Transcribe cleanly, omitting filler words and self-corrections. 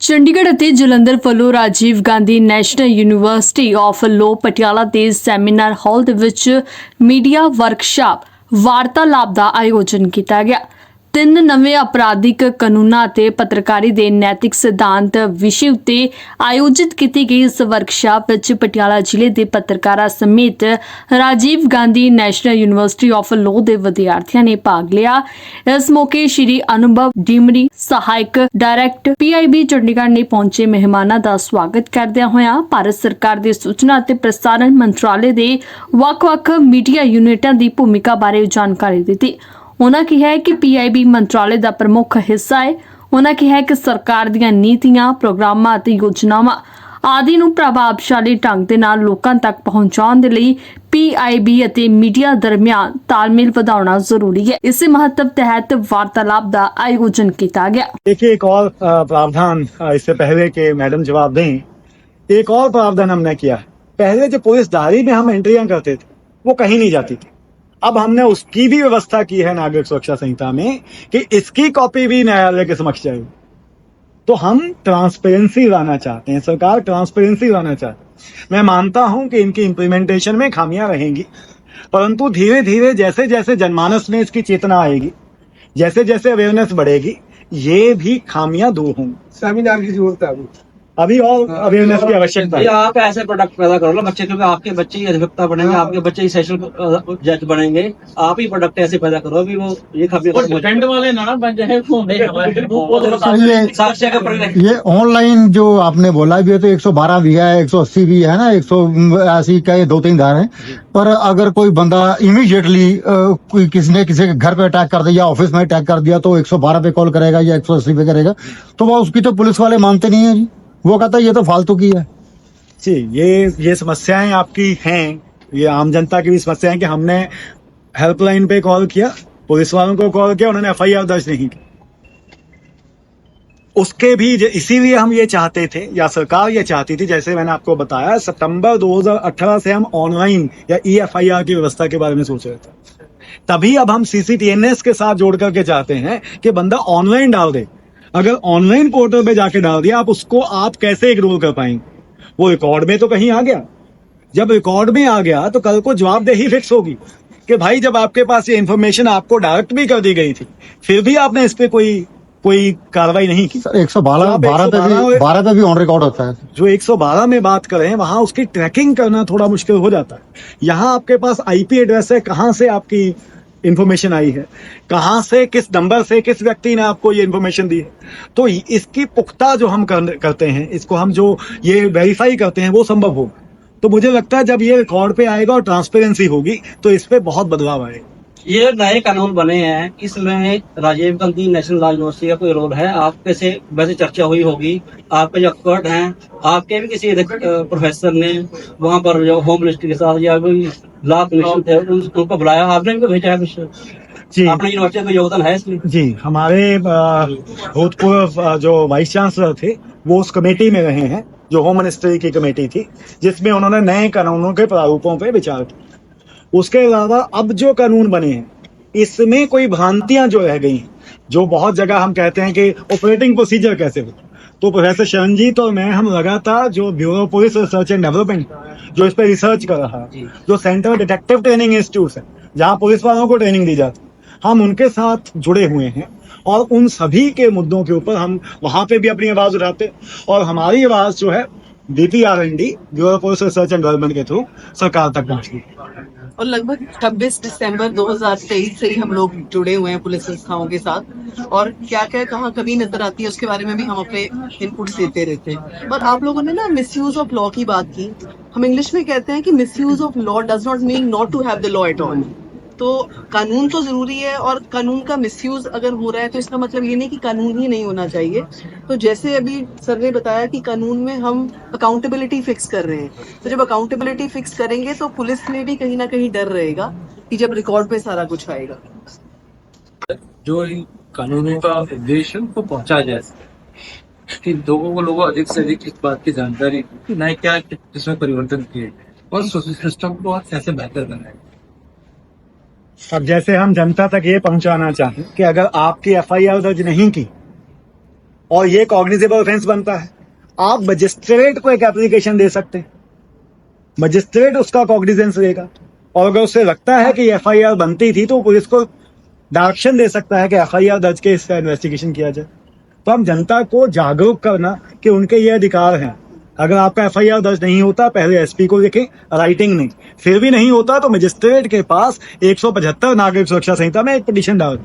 ਚੰਡੀਗੜ੍ਹ ਅਤੇ ਜਲੰਧਰ ਵੱਲੋਂ Rajiv Gandhi national university of law Patiala ਦੇ ਸੈਮੀਨਾਰ ਹਾਲ ਦੇ ਵਿੱਚ ਮੀਡੀਆ ਵਰਕਸ਼ਾਪ ਵਾਰਤਾਲਾਪ ਦਾ ਆਯੋਜਨ ਕੀਤਾ ਗਿਆ। 3 ਨਵੇਂ ਅਪਰਾਧਿਕ ਕਾਨੂੰਨਾਂ ਅਤੇ ਪੱਤਰਕਾਰੀ ਦੇ ਨੈਤਿਕ ਸਿਧਾਂਤ ਵਿਸ਼ੇ ਉੱਤੇ ਆਯੋਜਿਤ ਕੀਤੀ ਗਈ ਇਸ ਵਰਕਸ਼ਾਪ ਵਿੱਚ ਪਟਿਆਲਾ ਜ਼ਿਲ੍ਹੇ ਦੇ ਪੱਤਰਕਾਰਾਂ ਸਮੇਤ Rajiv Gandhi national university of law ਦੇ ਵਿਦਿਆਰਥੀਆਂ ਨੇ ਭਾਗ ਲਿਆ। ਇਸ ਮੌਕੇ ਸ਼੍ਰੀ ਅਨੁਭਵ ਡਿਮਰੀ ਸਹਾਇਕ ਡਾਇਰੈਕਟਰ PIB ਚੰਡੀਗੜ੍ਹ ਨੇ ਪਹੁੰਚੇ ਮਹਿਮਾਨਾਂ ਦਾ ਸਵਾਗਤ ਕਰਦਿਆਂ ਹੋਇਆਂ ਭਾਰਤ ਸਰਕਾਰ ਦੇ ਸੂਚਨਾ ਅਤੇ ਪ੍ਰਸਾਰਣ ਮੰਤਰਾਲੇ ਦੇ ਵੱਖ-ਵੱਖ ਮੀਡੀਆ ਯੂਨਿਟਾਂ ਦੀ ਭੂਮਿਕਾ ਬਾਰੇ ਜਾਣਕਾਰੀ ਦਿੱਤੀ। उन्होंने कहा है कि PIB मंत्रालय का प्रमुख हिस्सा है। उन्होंने कहा कि सरकार ਦੀਆਂ ਨੀਤੀਆਂ, ਪ੍ਰੋਗਰਾਮਾਂ ਅਤੇ ਯੋਜਨਾਵਾਂ ਆਦਿ ਨੂੰ ਪ੍ਰਭਾਵਸ਼ਾਲੀ ਢੰਗ ਦੇ ਨਾਲ ਲੋਕਾਂ ਤੱਕ ਪਹੁੰਚਾਉਣ ਦੇ ਲਈ PIB ਅਤੇ ਮੀਡੀਆ ਦਰਮਿਆਨ ਤਾਲਮੇਲ ਵਧਾਉਣਾ ਜ਼ਰੂਰੀ ਹੈ। ਇਸੇ महत्व तहत वार्तालाप का आयोजन किया गया। देखिए, एक और प्रावधान इससे पहले के मैडम जवाब दें, एक और प्रावधान हमने किया। पहले जो पुलिसदारी में हम एंट्रियां करते थे वो कहीं नहीं जाती थी। अब हमने उसकी भी व्यवस्था की है नागरिक सुरक्षा संहिता में कि इसकी कॉपी भी न्यायालय के समक्ष जाएगी। तो हम ट्रांसपेरेंसी लाना चाहते हैं, सरकार ट्रांसपेरेंसी लाना चाहती है। मैं मानता हूं कि इनकी इम्प्लीमेंटेशन में खामियां रहेंगी, परंतु धीरे धीरे जैसे जैसे जनमानस में इसकी चेतना आएगी, जैसे जैसे अवेयरनेस बढ़ेगी, ये भी खामियां दूर होंगी। सेमिनार की जरूरत है अभी और अवेयरनेस की आवश्यकता है। आप ऐसे प्रोडक्ट पैदा करो ना बच्चे, क्योंकि आपके बच्चे ही अधिवक्ता बनेंगे, आपके बच्चे ही सेशन जज बनेंगे। आप ही प्रोडक्ट ऐसे पैदा करो अभी वो ये ट्रेंड वाले ना बन जाए साक्ष्य का प्रयोग। ये ऑनलाइन जो आपने बोला भी है तो 112 भी है, 180 भी है ना, 180 का 2-3 धार है। पर अगर कोई बंदा इमीडिएटली कोई किसी ने किसी के घर पे अटैक कर दिया, ऑफिस में अटैक कर दिया, तो 112 पे कॉल करेगा या 180 पे करेगा, तो वो उसकी तो पुलिस वाले मानते नहीं है जी। वो कहता है ये तो फालतू की है जी। ये समस्याएं आपकी हैं, ये आम जनता की भी समस्या है कि हमने हेल्पलाइन पे कॉल किया, पुलिस वालों को कॉल किया, उन्होंने FIR दर्ज नहीं की। उसके भी इसीलिए हम ये चाहते थे, या सरकार ये चाहती थी, जैसे मैंने आपको बताया, सितंबर 2018 से हम ऑनलाइन या EFIR की व्यवस्था के बारे में सोच रहे थे। तभी अब हम CCTNS के साथ जोड़ करके चाहते हैं कि बंदा ऑनलाइन डाल दे। अगर ऑनलाइन पोर्टल पे जाके डाल दिया, आप कैसे इग्नोर कर पाएंगे? वो रिकॉर्ड में तो कहीं आ गया। जब रिकॉर्ड में आ गया तो कल को जवाबदेही फिक्स होगी कि भाई जब आपके पास ये इन्फॉर्मेशन आपको डायरेक्ट भी कर दी गई थी, फिर भी आपने इस पे कोई कार्रवाई नहीं की। 112 पे भी ऑन रिकॉर्ड होता है। जो 112 में बात करें वहां उसकी ट्रैकिंग करना थोड़ा मुश्किल हो जाता है। यहाँ आपके पास IP एड्रेस है, कहाँ से आपकी इन्फॉर्मेशन आई है, कहां से किस नंबर से किस व्यक्ति ने आपको ये इन्फॉर्मेशन दी है। तो इसकी पुख्ता जो हम करते हैं, इसको हम जो ये वेरीफाई करते हैं वो संभव होगा। तो मुझे लगता है जब ये रिकॉर्ड पे आएगा और ट्रांसपेरेंसी होगी तो इस पे बहुत बदलाव आएगा। ये नए कानून बने हैं, इसमें Rajiv Gandhi national law university का कोई रोल है? आपके से वैसे चर्चा हुई होगी, आपके जो एक्सपर्ट हैं, आपके भी किसी प्रोफेसर ने वहाँ पर जो होम मिनिस्ट्री के साथ या कोई लॉ कमीशन थे उनको बुलाया, आपने भी भेजा है कुछ? जी, अपनी यूनिवर्सिटी का योगदान है इसमें? जी, हमारे भूतपूर्व जो वाइस चांसलर थे वो उस कमेटी में रहे हैं, जो होम मिनिस्ट्री की कमेटी थी, जिसमें उन्होंने नए कानूनों के प्रारूपों पे विचार किया। उसके अलावा अब जो कानून बने हैं इसमें कोई भ्रांतियां जो रह गई हैं, जो बहुत जगह हम कहते हैं कि ऑपरेटिंग प्रोसीजर कैसे हो, तो प्रोफेसर शरणजीत और मैं हम लगातार जो bureau police research and development जो इस पे रिसर्च कर रहा है, जो सेंट्रल डिटेक्टिव ट्रेनिंग इंस्टीट्यूट है जहाँ पुलिस वालों को ट्रेनिंग दी जाती है, हम उनके साथ जुड़े हुए हैं और उन सभी के मुद्दों के ऊपर हम वहां पे भी अपनी आवाज उठाते और हमारी आवाज जो है BPRND bureau police research and development के थ्रू सरकार तक पहुंचती है। और लगभग 26 दिसंबर 2023 से ही हम लोग जुड़े हुए हैं पुलिस संस्थाओं के साथ, और क्या क्या कहाँ कमी नजर आती है उसके बारे में भी हम अपने इनपुट्स देते रहते हैं। पर आप लोगों ने ना मिसयूज ऑफ लॉ की बात की। हम इंग्लिश में कहते हैं कि misuse of law does not mean not to have the law at all. तो कानून तो जरूरी है, और कानून का मिसयूज अगर हो रहा है तो इसका मतलब ये नहीं कि कानून ही नहीं होना चाहिए। तो जैसे अभी सर ने बताया कि कानून में हम अकाउंटेबिलिटी फिक्स कर रहे हैं, तो जब अकाउंटेबिलिटी फिक्स करेंगे तो पुलिस में भी कहीं ना कहीं डर रहेगा कि जब रिकॉर्ड पे सारा कुछ आएगा। जो इन कानूनों का उद्देश्य उनको पहुंचा जाए कि लोगों को अधिक से अधिक इस बात की जानकारी कि नए क्या इसमें परिवर्तन किए और सिस्टम को और कैसे बेहतर बनाए। अब जैसे हम जनता तक ये पहुंचाना चाहें कि अगर आपकी FIR दर्ज नहीं की और ये कॉग्निजेबल ऑफेंस बनता है, आप मजिस्ट्रेट को एक एप्लीकेशन दे सकते हैं, मजिस्ट्रेट उसका कॉग्निजेंस लेगा, और अगर उसे लगता है कि एफआईआर बनती थी तो पुलिस को डायरेक्शन दे सकता है कि एफआईआर दर्ज के इसका इन्वेस्टिगेशन किया जाए। तो हम जनता को जागरूक करना कि उनके ये अधिकार हैं। अगर आपका एफआईआर दर्ज नहीं होता, पहले एसपी को लिखें, राइटिंग नहीं, फिर भी नहीं होता तो मजिस्ट्रेट के पास 175 नागरिक सुरक्षा संहिता में एक पिटीशन डाल।